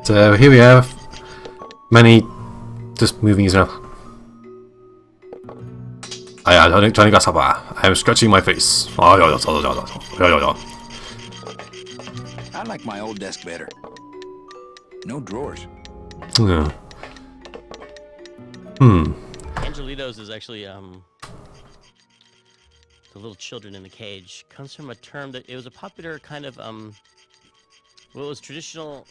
So here we have Manny just moving his mouth. I am scratching my face. I like my old desk better. No drawers. Yeah. Angelitos is actually the little children in the cage. Comes from a term that it was a popular kind of well, it was traditional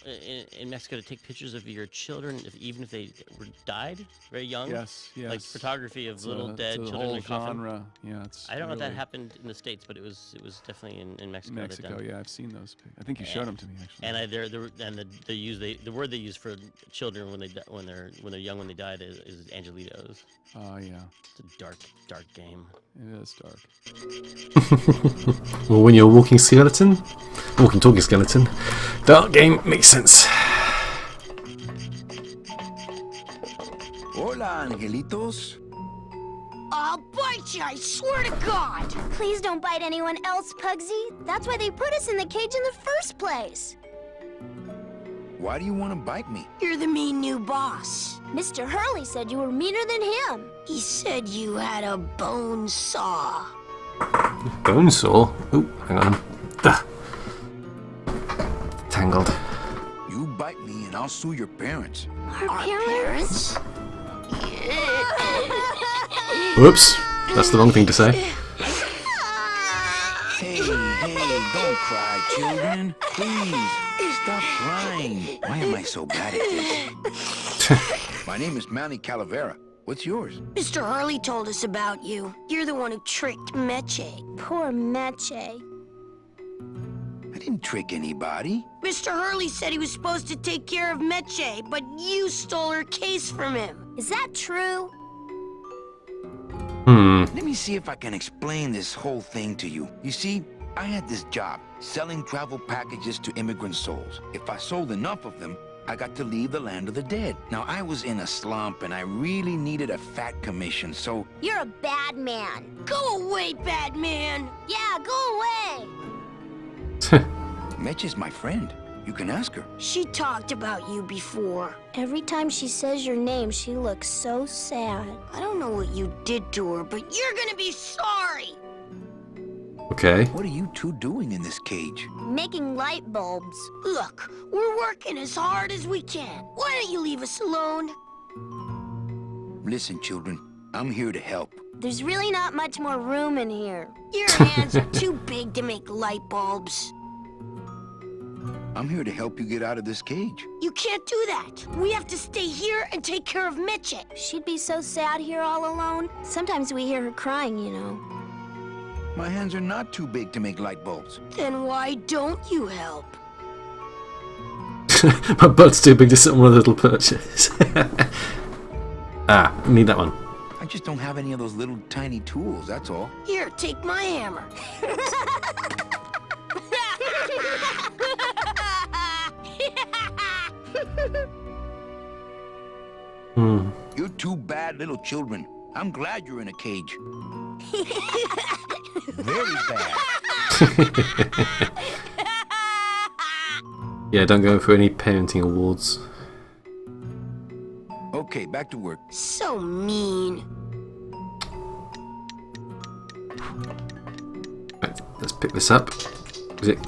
in Mexico to take pictures of your children, even if they were died very young. Yes. Like photography of little dead it's a children whole in a coffin. genre. Yeah, it's. I don't know if that really- happened in the States, but it was definitely in Mexico. Mexico, yeah, I've seen those. I think you showed them to me actually. And the word they use for children when they're young when they died is angelitos. Oh yeah. It's a dark game. It is dark. Well, when you're a walking talking skeleton, dark game makes sense. Hola, angelitos. I'll bite you, I swear to God! Please don't bite anyone else, Pugsy. That's why they put us in the cage in the first place. Why do you want to bite me? You're the mean new boss. Mr. Hurley said you were meaner than him. He said you had a bone saw. Bone saw? Oh, hang on. Duh. Tangled. You bite me and I'll sue your parents. Our parents? Whoops. That's the wrong thing to say. Hey, don't cry, children. Please, stop crying. Why am I so bad at this? My name is Manny Calavera. What's yours? Mr. Hurley told us about you. You're the one who tricked Meche. Poor Meche. I didn't trick anybody. Mr. Hurley said he was supposed to take care of Meche, but you stole her case from him. Is that true? Let me see if I can explain this whole thing to you. You see, I had this job, selling travel packages to immigrant souls. If I sold enough of them, I got to leave the land of the dead. Now, I was in a slump, and I really needed a fat commission, so... You're a bad man. Go away, bad man! Yeah, go away! Meche's my friend. You can ask her. She talked about you before. Every time she says your name, she looks so sad. I don't know what you did to her, but you're gonna be sorry! Okay. What are you two doing in this cage? Making light bulbs. Look, we're working as hard as we can. Why don't you leave us alone? Listen, children, I'm here to help. There's really not much more room in here. Your hands are too big to make light bulbs. I'm here to help you get out of this cage. You can't do that. We have to stay here and take care of Meche. She'd be so sad here all alone. Sometimes we hear her crying, you know. My hands are not too big to make light bulbs. Then why don't you help? My butt's too big to sit on one of the little perches. I need that one. I just don't have any of those little tiny tools, that's all. Here, take my hammer. You're two bad little children. I'm glad you're in a cage. Very bad. Yeah, don't go for any parenting awards. Okay, back to work. So mean. Right, let's pick this up.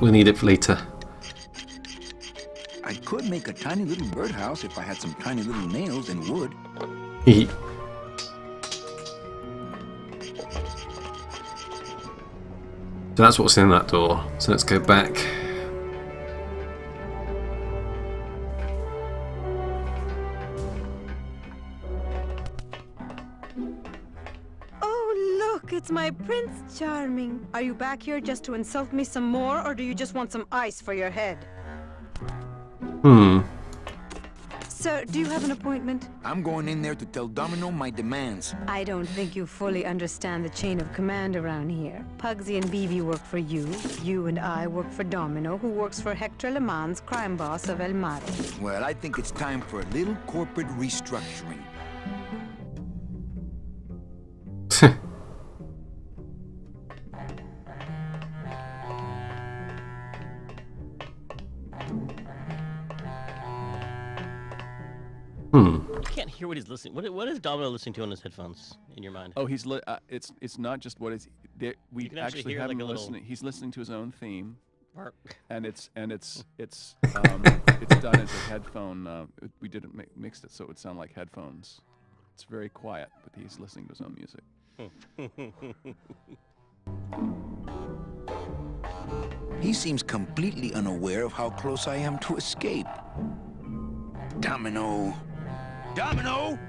We'll need it for later. I could make a tiny little birdhouse if I had some tiny little nails and wood. So that's what's in that door. So let's go back. Oh, look, it's my Prince Charming. Are you back here just to insult me some more, or do you just want some ice for your head? Sir, do you have an appointment? I'm going in there to tell Domino my demands. I don't think you fully understand the chain of command around here. Pugsy and Vivi work for you. You and I work for Domino, who works for Hector Le Mans, crime boss of El Mare. Well, I think it's time for a little corporate restructuring. Hmm. You can't hear what he's listening. What is Domino listening to on his headphones in your mind? Oh, it's not just what is. We You can actually actually hear, have like, him a little- listening. He's listening to his own theme, Or- and it's it's done as a headphone. We didn't mixed it so it would sound like headphones. It's very quiet, but he's listening to his own music. He seems completely unaware of how close I am to escape. Domino! Domino!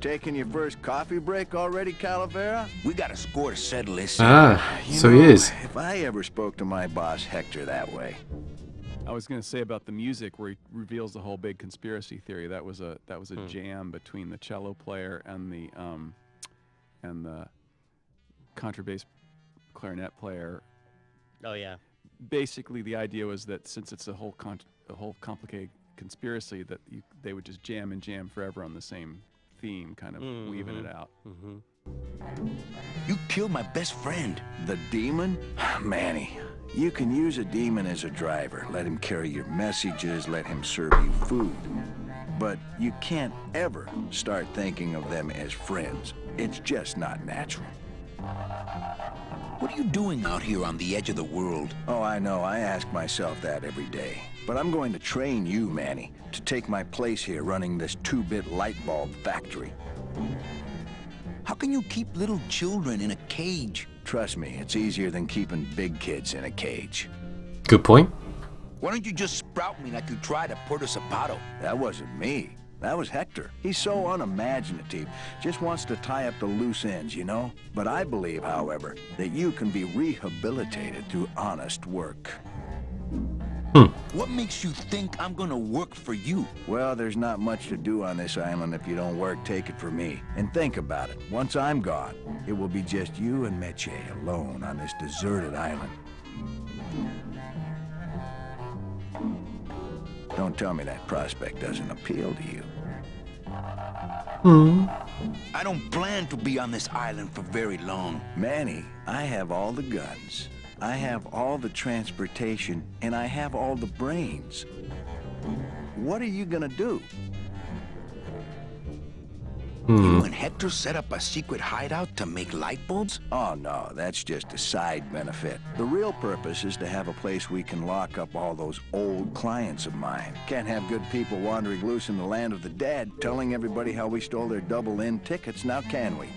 Taking your first coffee break already, Calavera? We got a score to settle this. Ah, You so know, he is. If I ever spoke to my boss Hector that way. I was going to say about the music where he reveals the whole big conspiracy theory. That was a jam between the cello player and the contrabass clarinet player. Oh yeah. Basically, the idea was that since it's a whole complicated conspiracy, that they would just jam and jam forever on the same theme, kind of weaving it out. You killed my best friend. The demon? Manny, you can use a demon as a driver. Let him carry your messages, let him serve you food. But you can't ever start thinking of them as friends. It's just not natural. What are you doing out here on the edge of the world? Oh, I know. I ask myself that every day. But I'm going to train you, Manny, to take my place here running this 2-bit light bulb factory. How can you keep little children in a cage? Trust me, it's easier than keeping big kids in a cage. Good point. Why don't you just sprout me like you tried at Puerto Zapato? That wasn't me. That was Hector. He's so unimaginative, just wants to tie up the loose ends, you know? But I believe, however, that you can be rehabilitated through honest work. What makes you think I'm gonna work for you? Well, there's not much to do on this island if you don't work, take it from me. And think about it. Once I'm gone, it will be just you and Meche alone on this deserted island. Don't tell me that prospect doesn't appeal to you. I don't plan to be on this island for very long. Manny, I have all the guns. I have all the transportation, and I have all the brains. What are you gonna do? You and Hector set up a secret hideout to make light bulbs? Oh no, that's just a side benefit. The real purpose is to have a place we can lock up all those old clients of mine. Can't have good people wandering loose in the land of the dead, telling everybody how we stole their double-in tickets, now can we?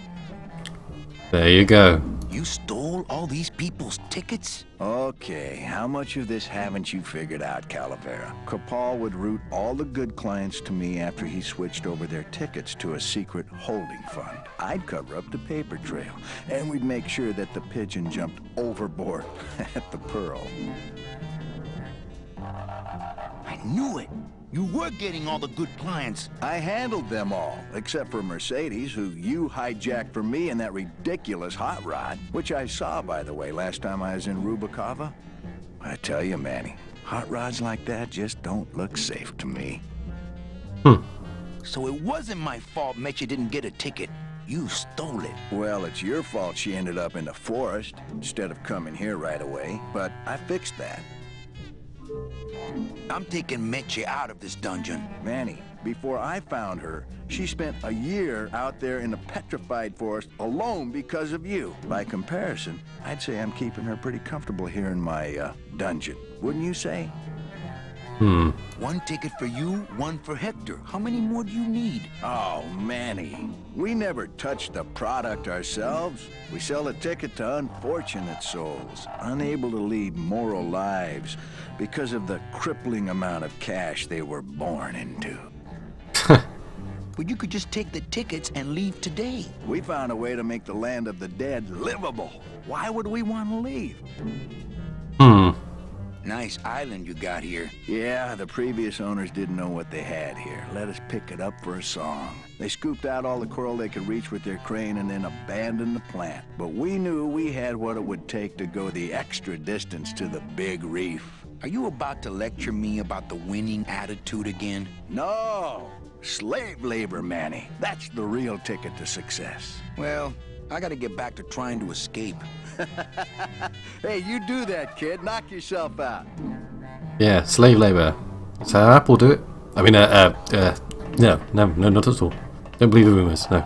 There you go. You stole all these people's tickets? Okay, how much of this haven't you figured out, Calavera? Capal would route all the good clients to me after he switched over their tickets to a secret holding fund. I'd cover up the paper trail, and we'd make sure that the pigeon jumped overboard at the Pearl. I knew it. You were getting all the good clients. I handled them all, except for Mercedes, who you hijacked from me in that ridiculous hot rod, which I saw, by the way, last time I was in Rubacava. I tell you, Manny, hot rods like that just don't look safe to me. So it wasn't my fault Meche didn't get a ticket. You stole it. Well, it's your fault she ended up in the forest instead of coming here right away, but I fixed that. I'm taking Meche out of this dungeon. Manny, before I found her, she spent a year out there in the petrified forest alone because of you. By comparison, I'd say I'm keeping her pretty comfortable here in my dungeon. Wouldn't you say? One ticket for you, one for Hector. How many more do you need? Oh, Manny, we never touch the product ourselves. We sell a ticket to unfortunate souls, unable to lead moral lives because of the crippling amount of cash they were born into. But you could just take the tickets and leave today. We found a way to make the land of the dead livable. Why would we want to leave? Nice island you got here. Yeah, the previous owners didn't know what they had here. Let us pick it up for a song. They scooped out all the coral they could reach with their crane and then abandoned the plant. But we knew we had what it would take to go the extra distance to the big reef. Are you about to lecture me about the winning attitude again? No! Slave labor, Manny. That's the real ticket to success. Well, I gotta get back to trying to escape. Hey, you do that, kid. Knock yourself out. Yeah, slave labour. So Apple do it. I mean, no, not at all. Don't believe the rumours, no.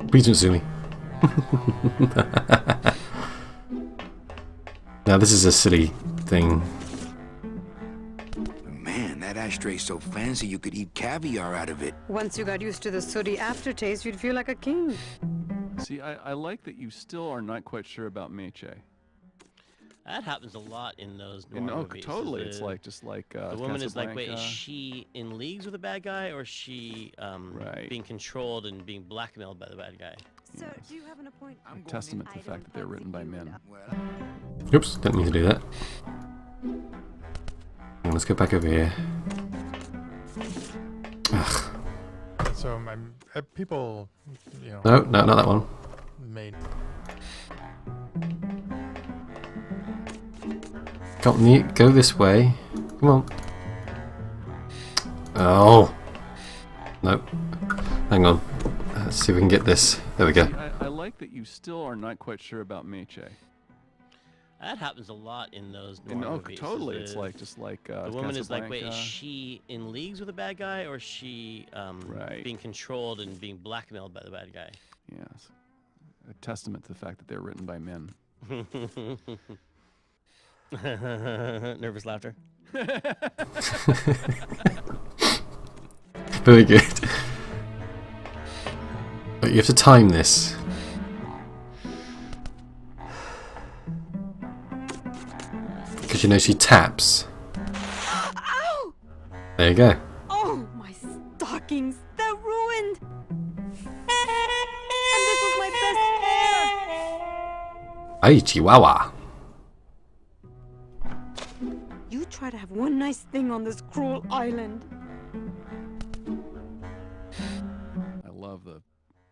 Please don't sue me. Now, this is a silly thing. Man, that ashtray's so fancy you could eat caviar out of it. Once you got used to the sooty aftertaste, you'd feel like a king. See, I like that you still are not quite sure about Meche. That happens a lot in those And, noir oh, movies. totally. The- It's like just like the woman is like, wait, is Casablanca. she in leagues with the bad guy, or is she Right. being controlled and being blackmailed by the bad guy? Sir, do you have an appointment? A testament to the fact that they're written by men. Oops, didn't mean to do that. Let's go back over here. Ugh. So people, you know, No, not that one. made Go this way. Come on. Oh. Nope. Hang on. Let's see if we can get this. There we go. See, I like that you still are not quite sure about Meche. That happens a lot in those noir And, oh, movies. totally. The- It's like just like the woman is like, wait, is Casablanca. she in leagues with the bad guy, or is she Right. being controlled and being blackmailed by the bad guy? Yes. A testament to the fact that they're written by men. Nervous laughter. Very good. But you have to time this. Because you know she taps. Ow! There you go. Oh, my stockings! They're ruined! And this was my best hair! Ay, Chihuahua. You try to have one nice thing on this cruel island. I love the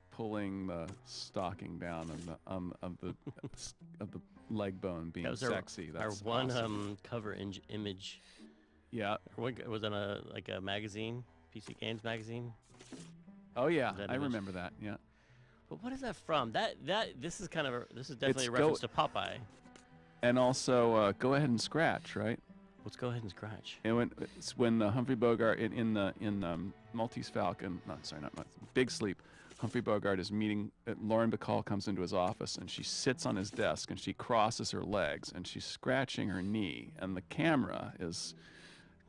pulling the stocking down of the leg bone being That was sexy. our That's one awesome. cover image. Yeah. It was on a magazine, PC Games magazine. Oh yeah, That I image. remember that. Yeah. But what is that from? This is definitely a Go- reference to Popeye. And also, go ahead and scratch, right? Let's go ahead and scratch. And when Humphrey Bogart in Maltese Falcon, not Big Sleep, Humphrey Bogart is meeting. Lauren Bacall comes into his office and she sits on his desk and she crosses her legs and she's scratching her knee, and the camera is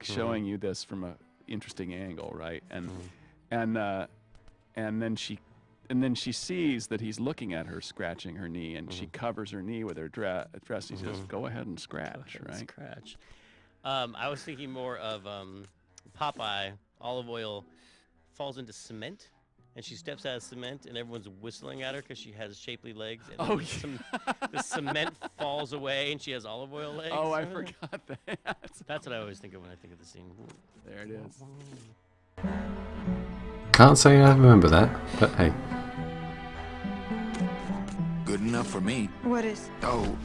showing you this from a interesting angle, right? And then she sees that he's looking at her scratching her knee, and she covers her knee with her dress. He says, "Go ahead and scratch," right? Scratch. I was thinking more of Popeye. Olive oil falls into cement, and she steps out of cement, and everyone's whistling at her because she has shapely legs. And Oh, then the cement falls away, and she has olive oil legs. Oh, I forgot that. That's what I always think of when I think of the scene. There it is. Can't say I remember that, but hey. Good enough for me. What is? Oh,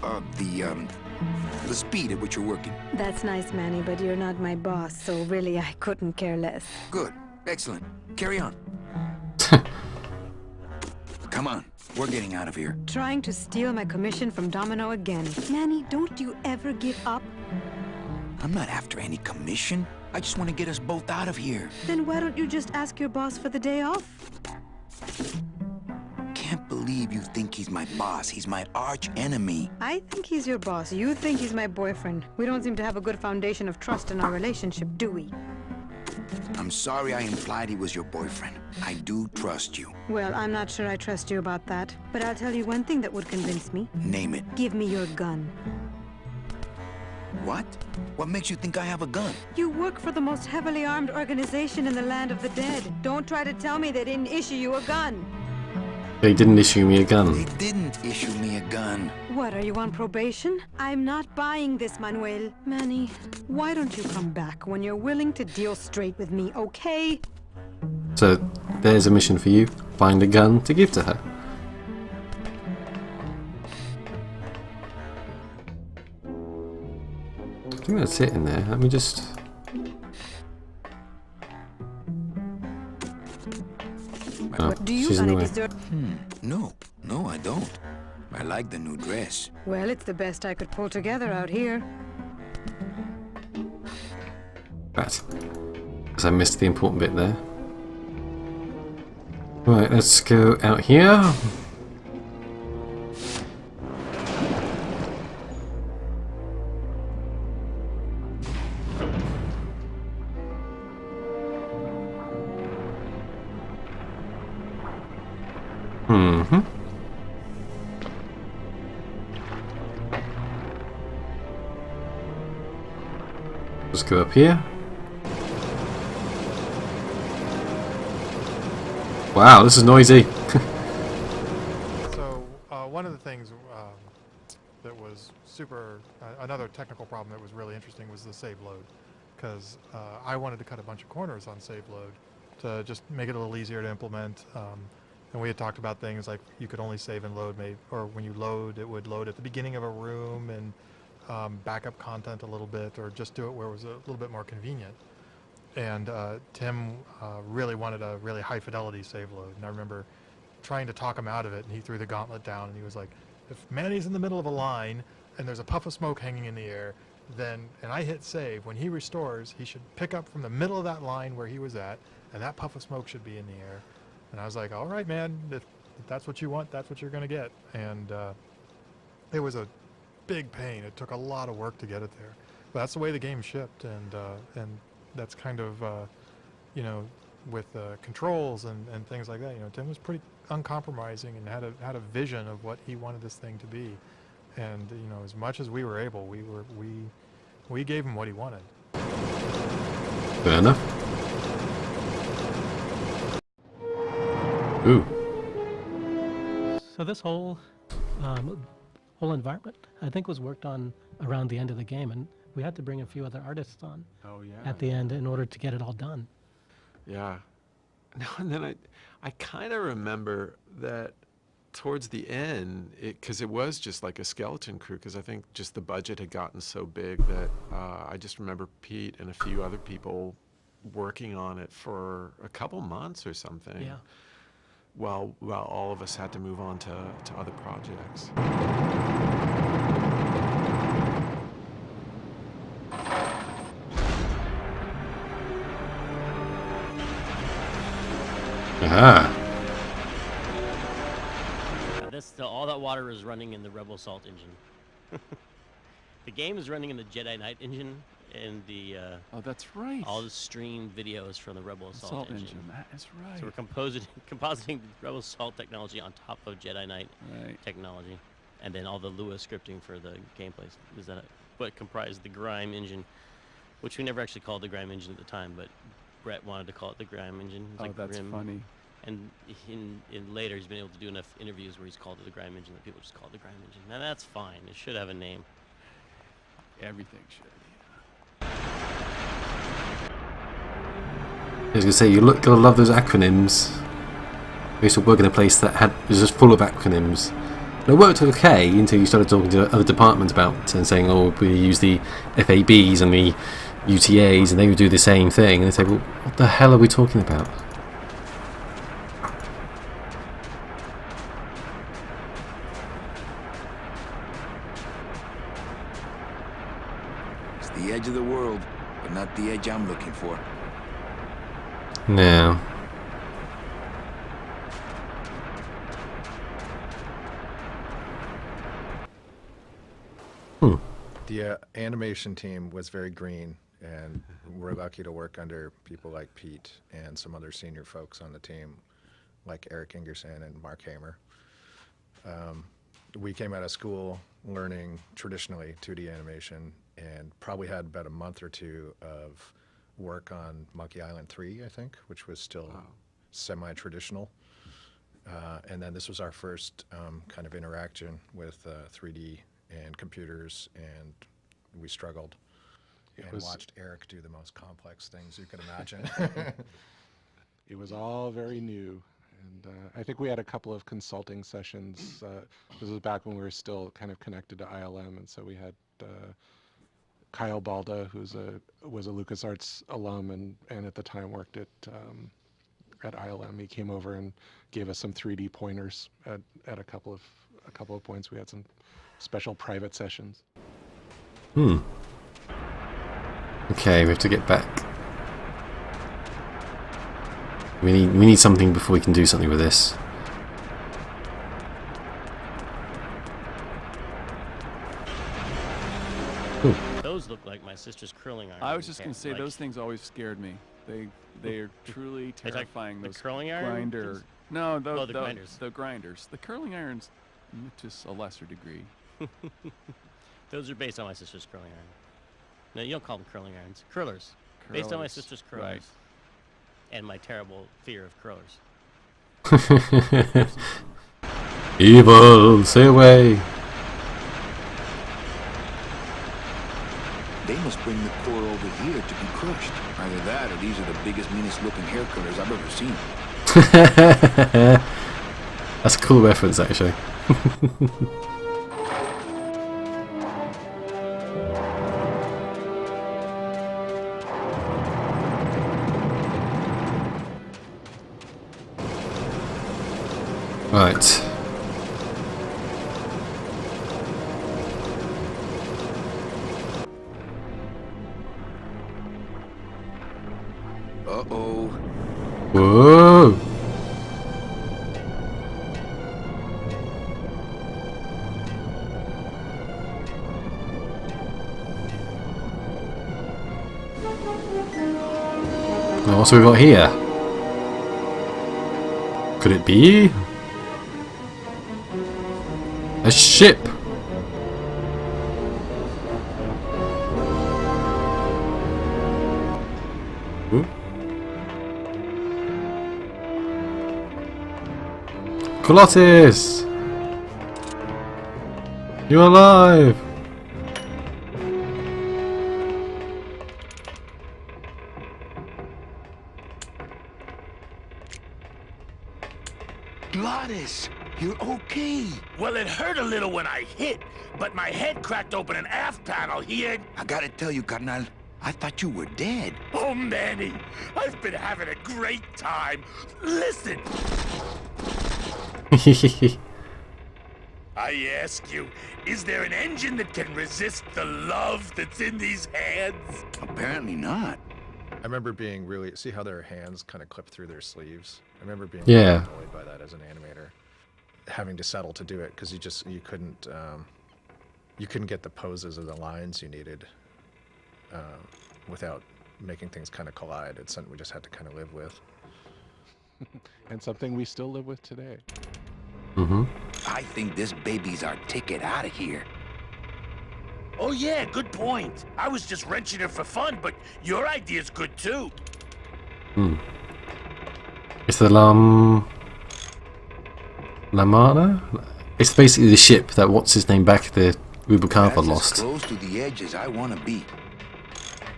the speed at which you're working. That's nice, Manny, but you're not my boss, so really I couldn't care less. Good. Excellent. Carry on. Come on. We're getting out of here. Trying to steal my commission from Domino again. Manny, don't you ever give up? I'm not after any commission. I just want to get us both out of here. Then why don't you just ask your boss for the day off? Can't believe you think he's my boss. He's my arch enemy. I think he's your boss. You think he's my boyfriend. We don't seem to have a good foundation of trust in our relationship, do we? I'm sorry I implied he was your boyfriend. I do trust you. Well, I'm not sure I trust you about that. But I'll tell you one thing that would convince me. Name it. Give me your gun. What? What makes you think I have a gun? You work for the most heavily armed organization in the land of the dead. Don't try to tell me they didn't issue you a gun. They didn't issue me a gun. They didn't issue me a gun. What, are you on probation? I'm not buying this, Manuel. Manny, why don't you come back when you're willing to deal straight with me, okay? So there's a mission for you. Find a gun to give to her. I think that's it in there. Let me just... Oh, Do you, she's in the Manny, way. deserve... No, I don't. I like the new dress. Well, it's the best I could pull together out here. But, because I missed the important bit there. Right, let's go out here. Mm-hmm. Let's go up here. Wow, this is noisy. So one of the things that was super, another technical problem that was really interesting was the save load, because I wanted to cut a bunch of corners on save load to just make it a little easier to implement. And we had talked about things like you could only save and load, or when you load, it would load at the beginning of a room and back up content a little bit, or just do it where it was a little bit more convenient. And Tim really wanted a really high fidelity save load, and I remember trying to talk him out of it, and he threw the gauntlet down, and he was like, if Manny's in the middle of a line and there's a puff of smoke hanging in the air, then, and I hit save, when he restores, he should pick up from the middle of that line where he was at, and that puff of smoke should be in the air. And I was like, all right, man, if that's what you want, that's what you're going to get. And it was a big pain. It took a lot of work to get it there. But that's the way the game shipped, and that's kind of, you know, with controls and things like that. You know, Tim was pretty uncompromising and had a vision of what he wanted this thing to be. And you know, as much as we were able, we gave him what he wanted. Fair enough. Ooh. So this whole environment, I think, was worked on around the end of the game, and we had to bring a few other artists on at the end in order to get it all done. Yeah. No, and then I kind of remember that towards the end, because it was just like a skeleton crew, because I think just the budget had gotten so big that I just remember Pete and a few other people working on it for a couple months or something. Yeah. While all of us had to move on to other projects. Aha. All that water is running in the Rebel Assault engine. The game is running in the Jedi Knight engine, and the oh, that's right. all the stream videos from the Rebel Assault engine. That is right. So we're compositing Rebel Assault technology on top of Jedi Knight technology, and then all the Lua scripting for the gameplay. Is that what comprised the Grime engine, which we never actually called the Grime engine at the time, but Brett wanted to call it the Grime engine. It was like that's Grim. funny. And in later, he's been able to do enough interviews where he's called it the Grime engine that people just call it the Grime engine. Now that's fine. It should have a name. Everything should. I was gonna say, you gotta love those acronyms. I used to work in a place that was just full of acronyms. And it worked okay until you started talking to other departments about it and saying, oh, we use the FABs and the UTAs, and they would do the same thing. And they say, well, what the hell are we talking about? It's the edge of the world, but not the edge I'm looking for. No. The animation team was very green, and we're lucky to work under people like Pete and some other senior folks on the team, like Eric Ingerson and Mark Hamer. We came out of school learning traditionally 2D animation, and probably had about a month or two of work on Monkey Island 3, I think, which was still semi-traditional. And then this was our first kind of interaction with 3D and computers, and we struggled and watched Eric do the most complex things you could imagine. It was all very new, and I think we had a couple of consulting sessions. This was back when we were still kind of connected to ILM, and so we had Kyle Balda, who was a LucasArts alum and at the time worked at ILM. He came over and gave us some 3D pointers at a couple of points. We had some special private sessions. Okay, we have to get back We need something before we can do something with this. Ooh. Those look like my sister's curling irons. I was just going to say, Like- those things always scared me. They are truly Like terrifying. the Those curling iron grinder. things? No, Oh, the grinders. The grinders. The curling irons, to a lesser degree. Those are based on my sister's curling iron. No, you don't call them curling irons. Curlers. Based on my Curlers, sister's curlers. right. And my terrible fear of curlers. Evil, stay away. They must bring the core over here to be crushed. Either that, or these are the biggest, meanest looking hair cutters I've ever seen. That's a cool reference, actually. Right. Uh-oh. Whoa. Now, what's we got here? Could it be a ship? Ooh. Colossus! You're alive! Glottis, you're okay. Well, it hurt a little when I hit, but my head cracked open an aft panel here. I gotta tell you, carnal, I thought you were dead. Oh, Manny, I've been having a great time. Listen, I ask you, is there an engine that can resist the love that's in these hands? Apparently not. I remember being really, see how their hands kind of clip through their sleeves? I remember being Yeah. really annoyed by that as an animator, having to settle to do it because you couldn't get the poses or the lines you needed without making things kind of collide. It's something we just had to kind of live with. And something we still live with today. Mm-hmm. I think this baby's our ticket out of here. Oh, yeah, good point. I was just wrenching it for fun, but your idea's good, too. It's the Lamana? It's basically the ship that what's his name back the Rubalcava That's lost. as close to the edge as I want to be.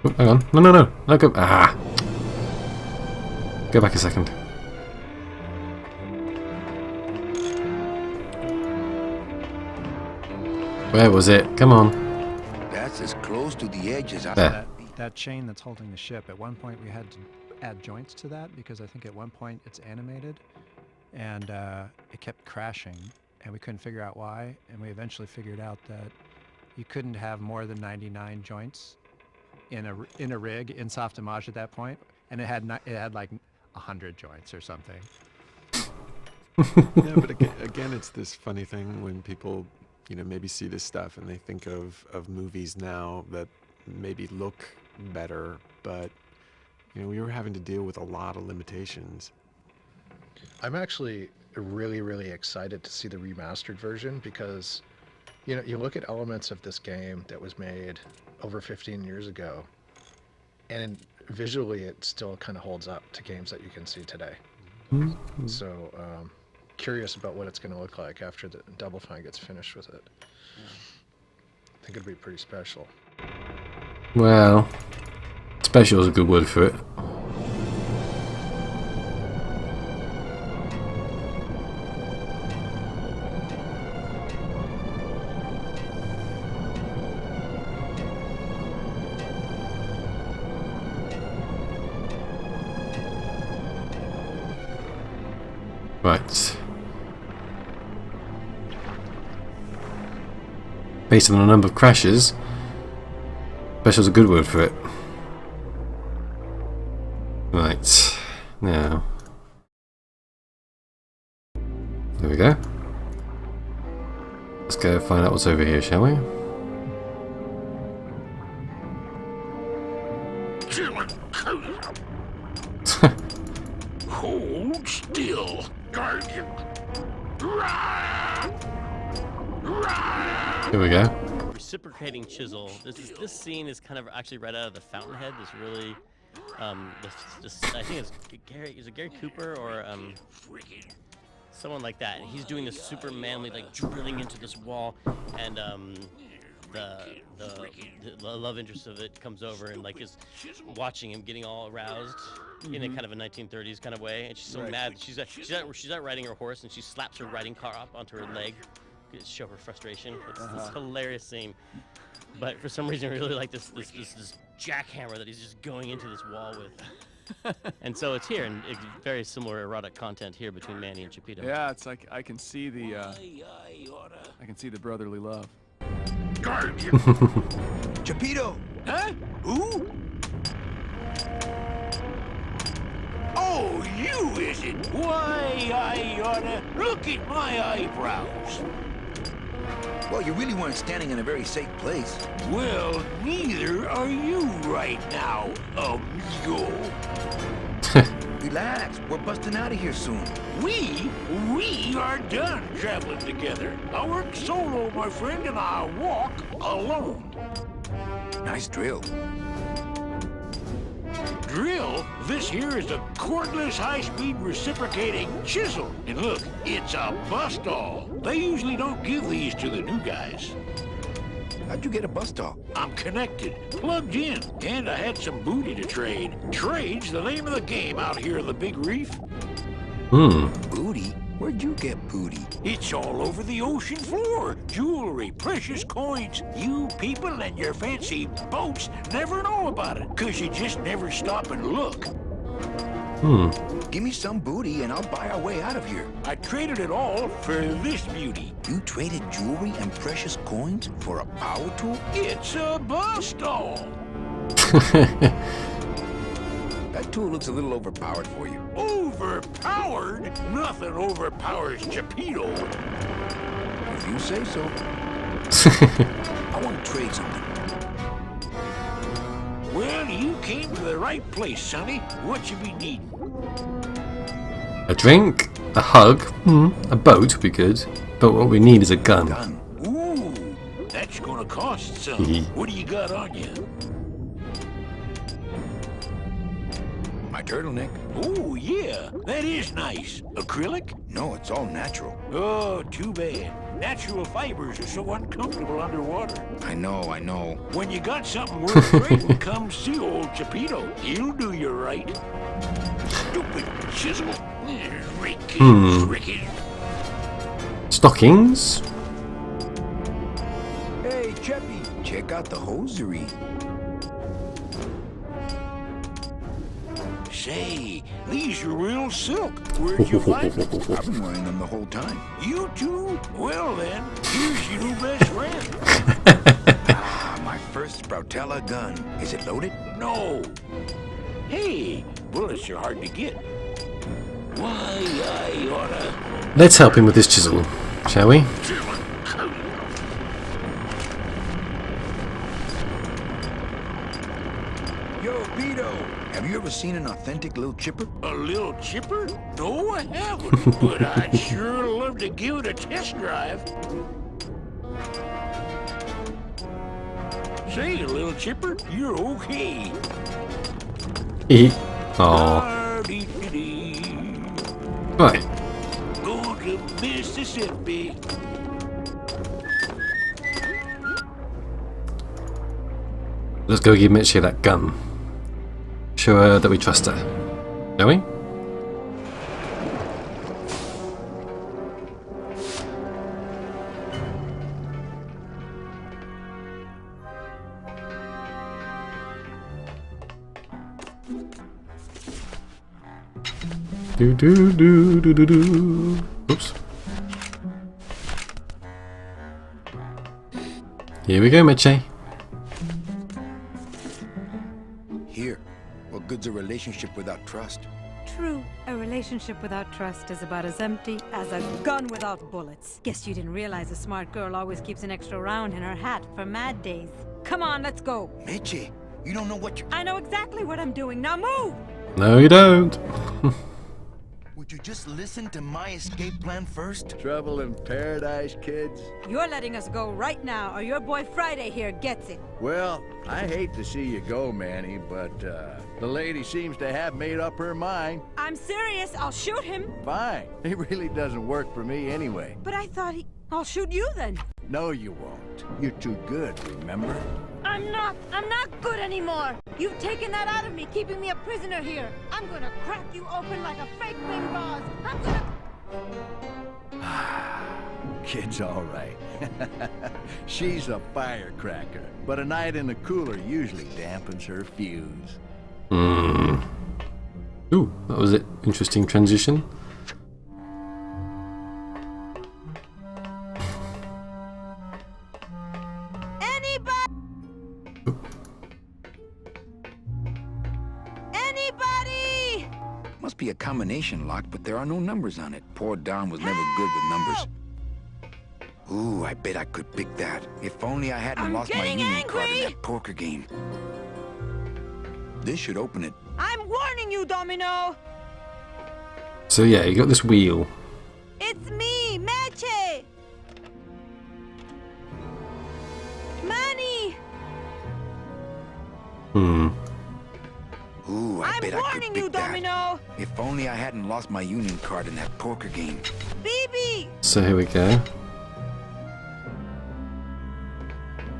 Oh, hang on. No, go. Ah! Go back a second. Where was it? Come on. That's as close to the edge as I There. That chain that's holding the ship, at one point we had to add joints to that because I think at one point it's animated and it kept crashing and we couldn't figure out why, and we eventually figured out that you couldn't have more than 99 joints in a rig in Softimage at that point, and it had like 100 joints or something. Yeah, but again, it's this funny thing when people, maybe see this stuff and they think of movies now that maybe look better, but we were having to deal with a lot of limitations. I'm actually really, really excited to see the remastered version because, you look at elements of this game that was made over 15 years ago, and visually it still kind of holds up to games that you can see today. Mm-hmm. So, curious about what it's going to look like after the Double Fine gets finished with it. I think it'll be pretty special. Well, special is a good word for it. Right. Based on the number of crashes, special is a good word for it. Right. Now, There we go. Let's go find out what's over here, shall we? Hold still, guardian. Here we go. Reciprocating chisel. This scene is kind of actually right out of the Fountainhead. This really, I think it's Gary. Is it Gary Cooper or someone like that? And he's doing this super manly, like drilling into this wall, and the love interest of it comes over and like is watching him getting all aroused in a kind of a 1930s kind of way, and she's so mad. She's out riding her horse and she slaps her riding car up onto her leg to show her frustration. It's this hilarious scene, but for some reason I really like this jackhammer that he's just going into this wall with. And so it's here, and it's very similar erotic content here between Manny and Chipito. Yeah, it's like I can see the brotherly love. Guardian. Chipito! Huh? Who? Oh, you is it? Why, I oughta look at my eyebrows. Well, you really weren't standing in a very safe place. Well, neither are you right now, amigo. Relax, we're busting out of here soon. We are done traveling together. I work solo, my friend, and I walk alone. Nice drill. Drill? This here is a cordless, high-speed reciprocating chisel. And look, it's a bust-all. They usually don't give these to the new guys. How'd you get a bust-all? I'm connected, plugged in, and I had some booty to trade. Trade's the name of the game out here in the Big Reef. Booty? Where'd you get booty? It's all over the ocean floor. Jewelry, precious coins. You people and your fancy boats never know about it, 'cause you just never stop and look. Give me some booty and I'll buy our way out of here. I traded it all for this beauty. You traded jewelry and precious coins for a power tool? It's a bust-all. That tool looks a little overpowered for you. Overpowered? Nothing overpowers Chipito. If you say so. I want to trade something. Well, you came to the right place, Sonny. What you be needing? A drink, a hug, a boat would be good, but what we need is a gun. Ooh, that's gonna cost some. What do you got on you? My turtleneck. Oh, yeah, that is nice. Acrylic? No, it's all natural. Oh, too bad. Natural fibers are so uncomfortable underwater. I know. When you got something worth trading, come see old Chipito. He'll do you right. Stupid chisel. Ricky. Stockings? Hey, Cheppy, check out the hosiery. Say, these are real silk. Where'd you find them? I've been wearing them the whole time. You too? Well then, here's your new best friend. My first Sproutella gun. Is it loaded? No. Hey, bullets are hard to get. Why, I oughta... Let's help him with this chisel, shall we? Yo, Pito, have you ever seen an authentic little chipper? A little chipper? No, I haven't, but I'd sure love to give it a test drive. Say, little chipper, you're okay. Aww. Right. Going to Mississippi. Let's go give Meche that gun. Show her that we trust her. Shall we? Oops. Here we go, Meche. Here. What good's a relationship without trust? true. A relationship without trust is about as empty as a gun without bullets. Guess you didn't realize a smart girl always keeps an extra round in her hat for mad days. Come on, let's go. Meche, you don't know what you're... I know exactly what I'm doing. Now move! No, you don't. Would you just listen to my escape plan first? Trouble in paradise, kids? You're letting us go right now, or your boy Friday here gets it. Well, I hate to see you go, Manny, but the lady seems to have made up her mind. I'm serious. I'll shoot him. Fine. It really doesn't work for me anyway. But I thought I'll shoot you then. No, you won't. You're too good, remember? I'm not good anymore. You've taken that out of me, keeping me a prisoner here. I'm gonna crack you open like a fake wing vase. I'm gonna... Kid's all right. She's a firecracker, but a night in the cooler usually dampens her fuse. Hmm. Ooh, that was it. Interesting transition. Must be a combination lock, but there are no numbers on it. Poor Don was never good with numbers. Ooh, I bet I could pick that. If only I hadn't lost my union card in that poker game. This should open it. I'm warning you, Domino. So yeah, you got this wheel. It's me, Meche. Manny. Ooh, I bet I could pick you, that. Domino. If only I hadn't lost my union card in that poker game. BB. So here we go.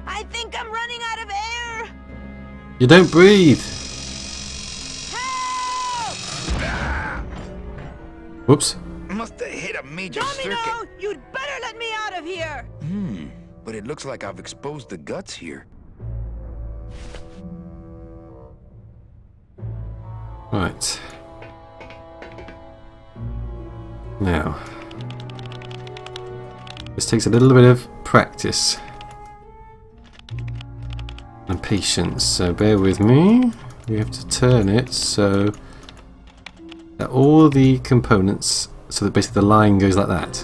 I think I'm running out of air. You don't breathe. Whoops. Must have hit a major Domino, circuit. you'd better let me out of here. But it looks like I've exposed the guts here. Right. Now, this takes a little bit of practice and patience, so bear with me. We have to turn it so that all the components, so that basically the line goes like that.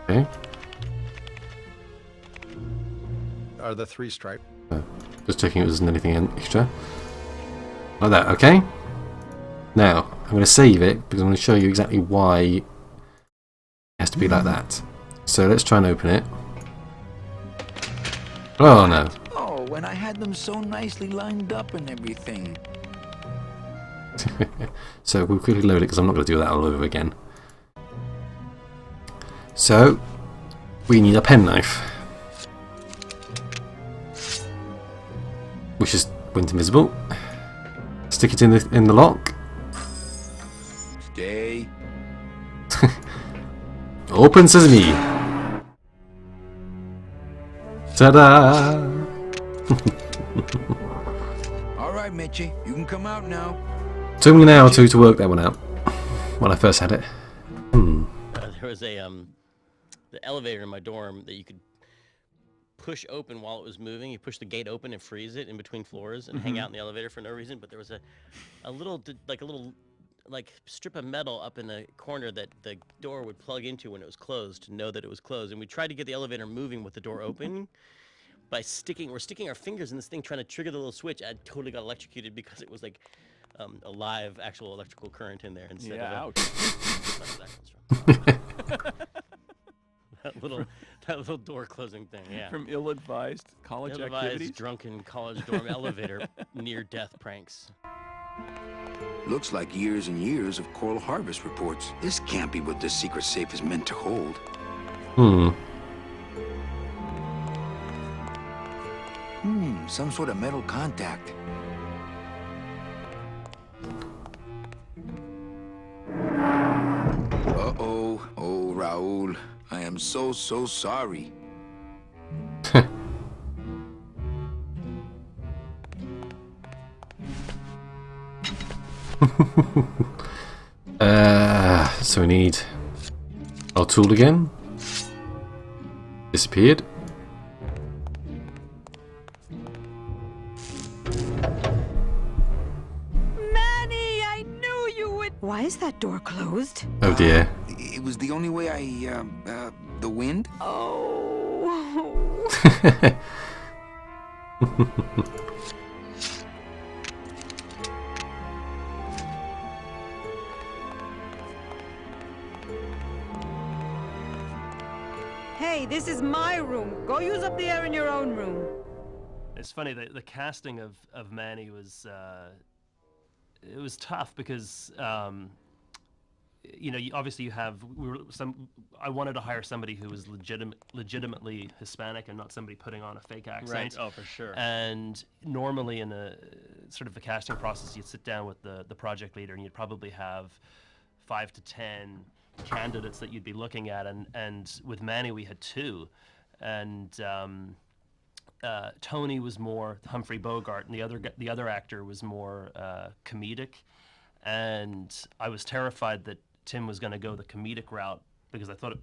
Okay. Are the 3 stripes? Just checking it wasn't anything extra. Like that, okay? Now, I'm going to save it because I'm going to show you exactly why it has to be like that. So let's try and open it. Oh no. Oh, when I had them so nicely lined up and everything. So we'll quickly load it because I'm not going to do that all over again. So, we need a penknife. Which just went invisible. Stick it in the lock. Stay. Open sesame. Ta-da! All right, Meche, you can come out now. Took me an hour or two to work that one out when I first had it. There was a the elevator in my dorm that you could push open while it was moving. You push the gate open and freeze it in between floors and hang out in the elevator for no reason. But there was a little strip of metal up in the corner that the door would plug into when it was closed to know that it was closed. And we tried to get the elevator moving with the door open by sticking our fingers in this thing trying to trigger the little switch. I totally got electrocuted because it was like a live actual electrical current in there instead of that little door closing thing. Yeah. From ill-advised college activities. Drunken college dorm elevator near-death pranks. Looks like years and years of coral harvest reports. This can't be what this secret safe is meant to hold. Some sort of metal contact. Uh-oh. Oh, Raul. I am so sorry. So we need our tool again. Disappeared. is that door closed? Oh dear. It was the only way the wind? Oh. Hey, this is my room. Go use up the air in your own room. It's funny, the casting of Manny was it was tough because you know, obviously you have I wanted to hire somebody who was legitimately Hispanic and not somebody putting on a fake accent. Right. Oh, for sure. And normally in a sort of a casting process, you'd sit down with the project leader and you'd probably have 5 to 10 candidates that you'd be looking at, and with Manny we had 2, and Tony was more Humphrey Bogart, and the other actor was more comedic, and I was terrified that Tim was going to go the comedic route because I thought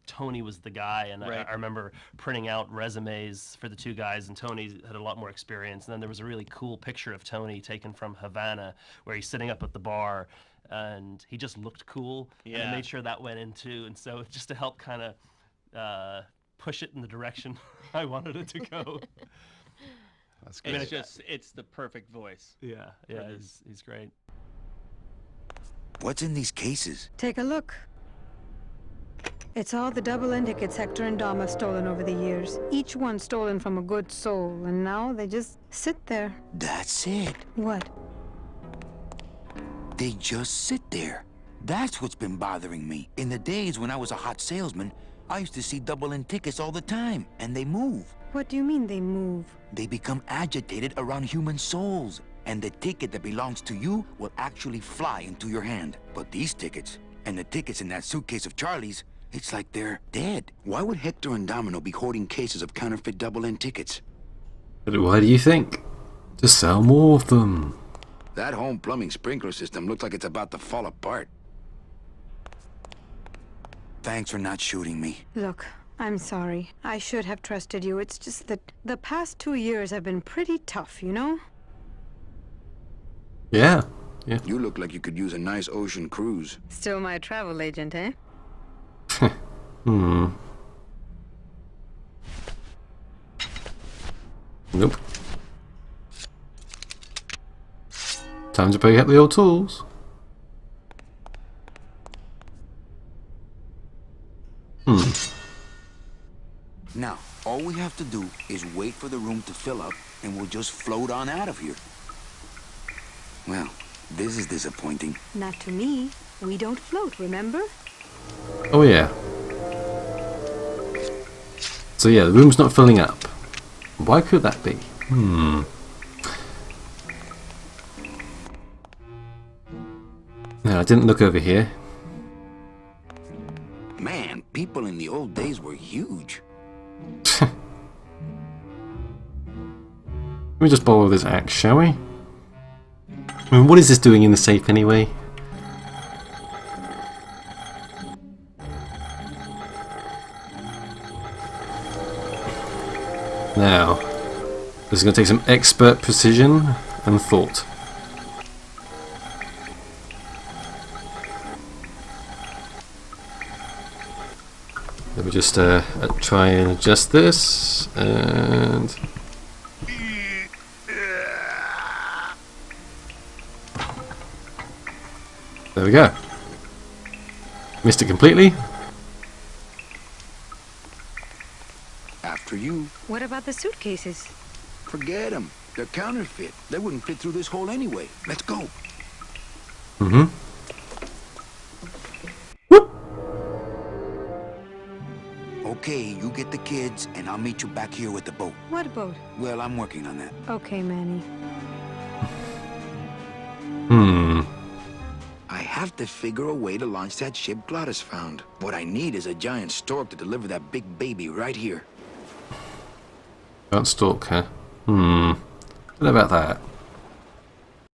Tony was the guy, and Right. I remember printing out resumes for the 2 guys, and Tony had a lot more experience. And then there was a really cool picture of Tony taken from Havana where he's sitting up at the bar, and he just looked cool. And Yeah. I made sure that went in too, and so just to help kind of push it in the direction I wanted it to go. That's good. It's the perfect voice. Yeah, he's great. What's in these cases? Take a look. It's all the double-end tickets Hector and Dom have stolen over the years. Each one stolen from a good soul, and now they just sit there. That's it. What? They just sit there. That's what's been bothering me. In the days when I was a hot salesman, I used to see double-end tickets all the time, and they move. What do you mean they move? They become agitated around human souls, and the ticket that belongs to you will actually fly into your hand. But these tickets, and the tickets in that suitcase of Charlie's, it's like they're dead. Why would Hector and Domino be hoarding cases of counterfeit double-end tickets? But why do you think? To sell more of them. That home plumbing sprinkler system looks like it's about to fall apart. Thanks for not shooting me. Look, I'm sorry. I should have trusted you. It's just that the past 2 years have been pretty tough, you know? Yeah. You look like you could use a nice ocean cruise. Still my travel agent, eh? Nope. Time to pick up the old tools. Now, all we have to do is wait for the room to fill up, and we'll just float on out of here. Well, this is disappointing. Not to me. We don't float, remember? Oh yeah. So yeah, the room's not filling up. Why could that be? No, I didn't look over here. Man, people in the old days were huge. Let me just borrow this axe, shall we? I mean, what is this doing in the safe anyway? Now, this is going to take some expert precision and thought. Let me just try and adjust this, and there we go. Missed it completely. After you. What about the suitcases? Forget them. They're counterfeit. They wouldn't fit through this hole anyway. Let's go. Okay, you get the kids, and I'll meet you back here with the boat. What boat? Well, I'm working on that. Okay, Manny. I have to figure a way to launch that ship Glottis found. What I need is a giant stork to deliver that big baby right here. Giant stork, huh? Don't know about that.